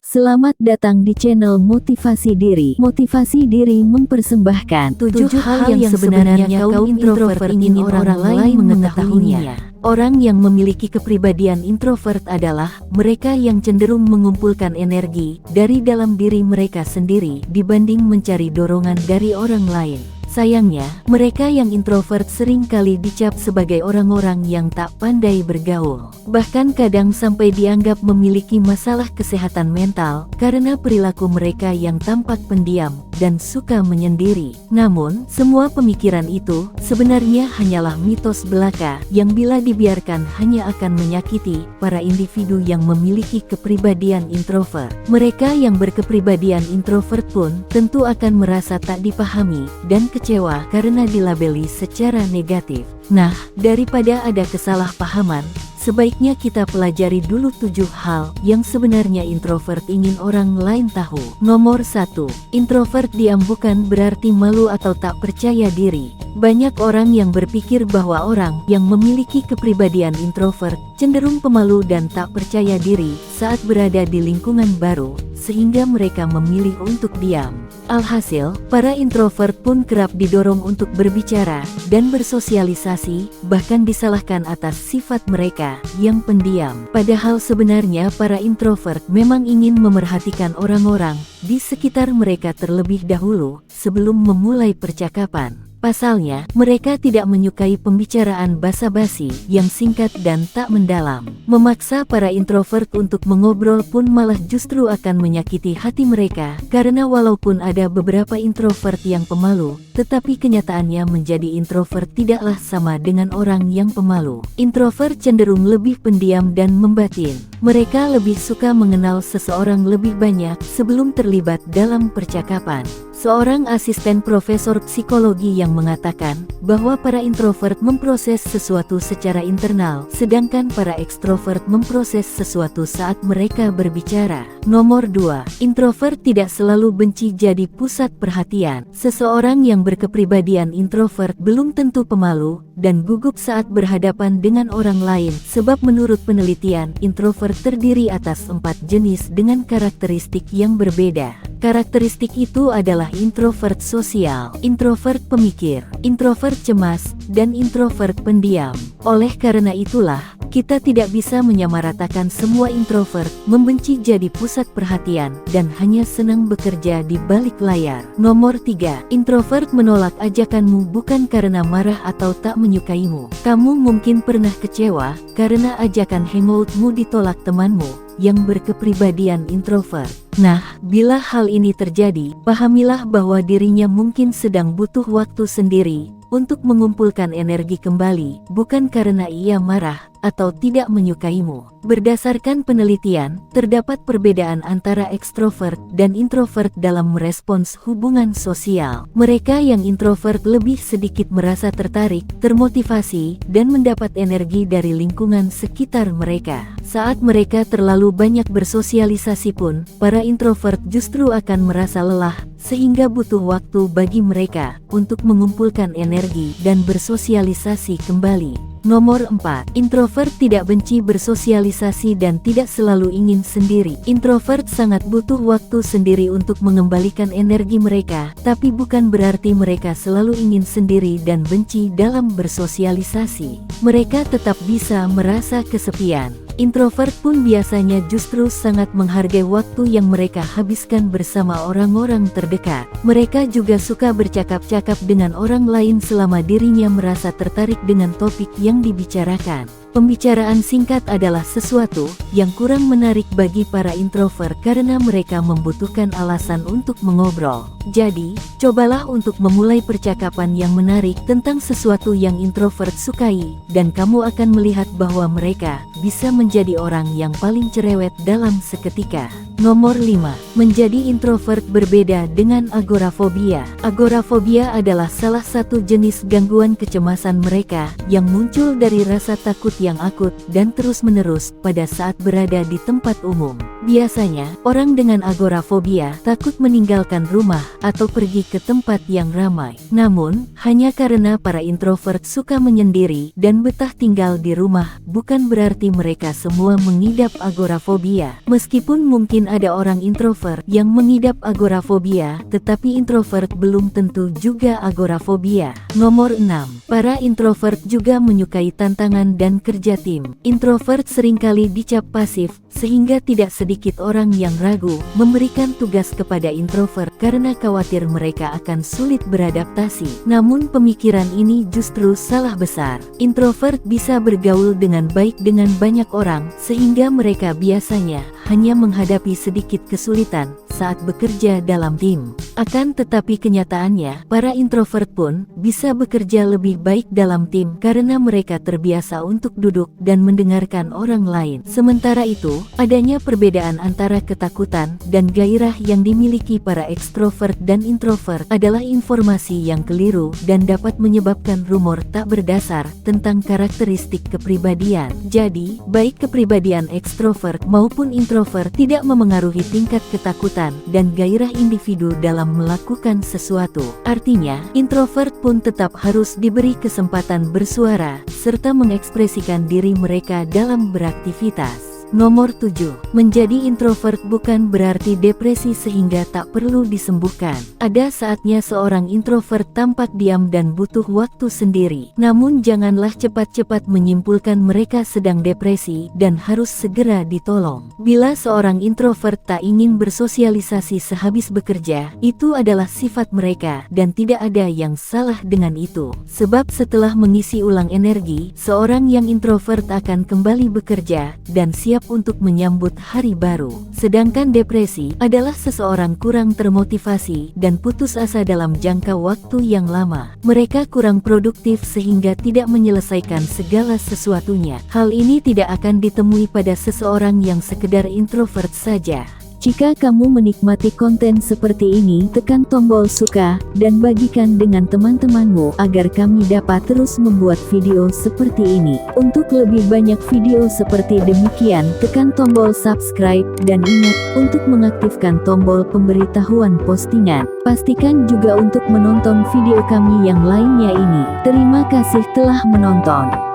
Selamat datang di channel Motivasi Diri. Motivasi Diri mempersembahkan 7 hal yang sebenarnya kaum introvert ingin orang lain mengetahuinya. Orang yang memiliki kepribadian introvert adalah mereka yang cenderung mengumpulkan energi dari dalam diri mereka sendiri dibanding mencari dorongan dari orang lain. Sayangnya, mereka yang introvert sering kali dicap sebagai orang-orang yang tak pandai bergaul. Bahkan kadang sampai dianggap memiliki masalah kesehatan mental karena perilaku mereka yang tampak pendiam dan suka menyendiri. Namun, semua pemikiran itu sebenarnya hanyalah mitos belaka yang bila dibiarkan hanya akan menyakiti para individu yang memiliki kepribadian introvert. Mereka yang berkepribadian introvert pun tentu akan merasa tak dipahami dan kecewa karena dilabeli secara negatif. Nah, daripada ada kesalahpahaman, sebaiknya kita pelajari dulu 7 hal yang sebenarnya introvert ingin orang lain tahu. Nomor 1. Introvert diam bukan berarti malu atau tak percaya diri. Banyak orang yang berpikir bahwa orang yang memiliki kepribadian introvert cenderung pemalu dan tak percaya diri saat berada di lingkungan baru, sehingga mereka memilih untuk diam. Alhasil, para introvert pun kerap didorong untuk berbicara dan bersosialisasi, bahkan disalahkan atas sifat mereka yang pendiam. Padahal sebenarnya para introvert memang ingin memerhatikan orang-orang di sekitar mereka terlebih dahulu sebelum memulai percakapan. Pasalnya, mereka tidak menyukai pembicaraan basa-basi yang singkat dan tak mendalam. Memaksa para introvert untuk mengobrol pun malah justru akan menyakiti hati mereka, karena walaupun ada beberapa introvert yang pemalu, tetapi kenyataannya menjadi introvert tidaklah sama dengan orang yang pemalu. Introvert cenderung lebih pendiam dan membatin. Mereka lebih suka mengenal seseorang lebih banyak sebelum terlibat dalam percakapan. Seorang asisten profesor psikologi yang mengatakan bahwa para introvert memproses sesuatu secara internal, sedangkan para ekstrovert memproses sesuatu saat mereka berbicara. Nomor 2. Introvert tidak selalu benci jadi pusat perhatian. Seseorang yang berkepribadian introvert belum tentu pemalu dan gugup saat berhadapan dengan orang lain, sebab menurut penelitian, introvert terdiri atas 4 jenis dengan karakteristik yang berbeda. Karakteristik itu adalah introvert sosial, introvert pemikir, introvert cemas, dan introvert pendiam. Oleh karena itulah, kita tidak bisa menyamaratakan semua introvert membenci jadi pusat perhatian dan hanya senang bekerja di balik layar. Nomor 3. Introvert menolak ajakanmu bukan karena marah atau tak menyukaimu. Kamu mungkin pernah kecewa karena ajakan hangoutmu ditolak temanmu yang berkepribadian introvert. Nah, bila hal ini terjadi, pahamilah bahwa dirinya mungkin sedang butuh waktu sendiri untuk mengumpulkan energi kembali, bukan karena ia marah atau tidak menyukaimu. Berdasarkan penelitian, terdapat perbedaan antara ekstrovert dan introvert dalam merespons hubungan sosial. Mereka yang introvert lebih sedikit merasa tertarik, termotivasi, dan mendapat energi dari lingkungan sekitar mereka. Saat mereka terlalu banyak bersosialisasi pun, para introvert justru akan merasa lelah, sehingga butuh waktu bagi mereka untuk mengumpulkan energi dan bersosialisasi kembali. Nomor 4. Introvert tidak benci bersosialisasi dan tidak selalu ingin sendiri. Introvert sangat butuh waktu sendiri untuk mengembalikan energi mereka, tapi bukan berarti mereka selalu ingin sendiri dan benci dalam bersosialisasi. Mereka tetap bisa merasa kesepian. Introvert pun biasanya justru sangat menghargai waktu yang mereka habiskan bersama orang-orang terdekat. Mereka juga suka bercakap-cakap dengan orang lain selama dirinya merasa tertarik dengan topik yang dibicarakan. Pembicaraan singkat adalah sesuatu yang kurang menarik bagi para introvert karena mereka membutuhkan alasan untuk mengobrol. Jadi, cobalah untuk memulai percakapan yang menarik tentang sesuatu yang introvert sukai, dan kamu akan melihat bahwa mereka bisa menjadi orang yang paling cerewet dalam seketika. Nomor 5. Menjadi introvert berbeda dengan agorafobia. Agorafobia adalah salah satu jenis gangguan kecemasan mereka yang muncul dari rasa takut yang akut dan terus-menerus pada saat berada di tempat umum. Biasanya, orang dengan agorafobia takut meninggalkan rumah atau pergi ke tempat yang ramai. Namun, hanya karena para introvert suka menyendiri dan betah tinggal di rumah, bukan berarti mereka semua mengidap agorafobia. Meskipun mungkin ada orang introvert yang mengidap agorafobia, tetapi introvert belum tentu juga agorafobia. Nomor 6. Para introvert juga menyukai tantangan dan kerja tim. Introvert seringkali dicap pasif, sehingga tidak sedikit orang yang ragu memberikan tugas kepada introvert karena khawatir mereka akan sulit beradaptasi. Namun pemikiran ini justru salah besar. Introvert bisa bergaul dengan baik dengan banyak orang, sehingga mereka biasanya hanya menghadapi sedikit kesulitan saat bekerja dalam tim. Akan tetapi kenyataannya, para introvert pun bisa bekerja lebih baik dalam tim karena mereka terbiasa untuk duduk dan mendengarkan orang lain. Sementara itu, adanya perbedaan antara ketakutan dan gairah yang dimiliki para ekstrovert dan introvert adalah informasi yang keliru dan dapat menyebabkan rumor tak berdasar tentang karakteristik kepribadian. Jadi, baik kepribadian ekstrovert maupun introvert tidak memengaruhi tingkat ketakutan dan gairah individu dalam melakukan sesuatu. Artinya, introvert pun tetap harus diberi kesempatan bersuara serta mengekspresikan diri mereka dalam beraktivitas. Nomor 7. Menjadi introvert bukan berarti depresi sehingga tak perlu disembuhkan. Ada saatnya seorang introvert tampak diam dan butuh waktu sendiri. Namun janganlah cepat-cepat menyimpulkan mereka sedang depresi dan harus segera ditolong. Bila seorang introvert tak ingin bersosialisasi sehabis bekerja, itu adalah sifat mereka dan tidak ada yang salah dengan itu. Sebab setelah mengisi ulang energi, seorang yang introvert akan kembali bekerja dan siap untuk menyambut hari baru. Sedangkan depresi adalah seseorang kurang termotivasi dan putus asa dalam jangka waktu yang lama. Mereka kurang produktif sehingga tidak menyelesaikan segala sesuatunya. Hal ini tidak akan ditemui pada seseorang yang sekedar introvert saja. Jika kamu menikmati konten seperti ini, tekan tombol suka dan bagikan dengan teman-temanmu agar kami dapat terus membuat video seperti ini. Untuk lebih banyak video seperti demikian, tekan tombol subscribe dan ingat untuk mengaktifkan tombol pemberitahuan postingan. Pastikan juga untuk menonton video kami yang lainnya ini. Terima kasih telah menonton.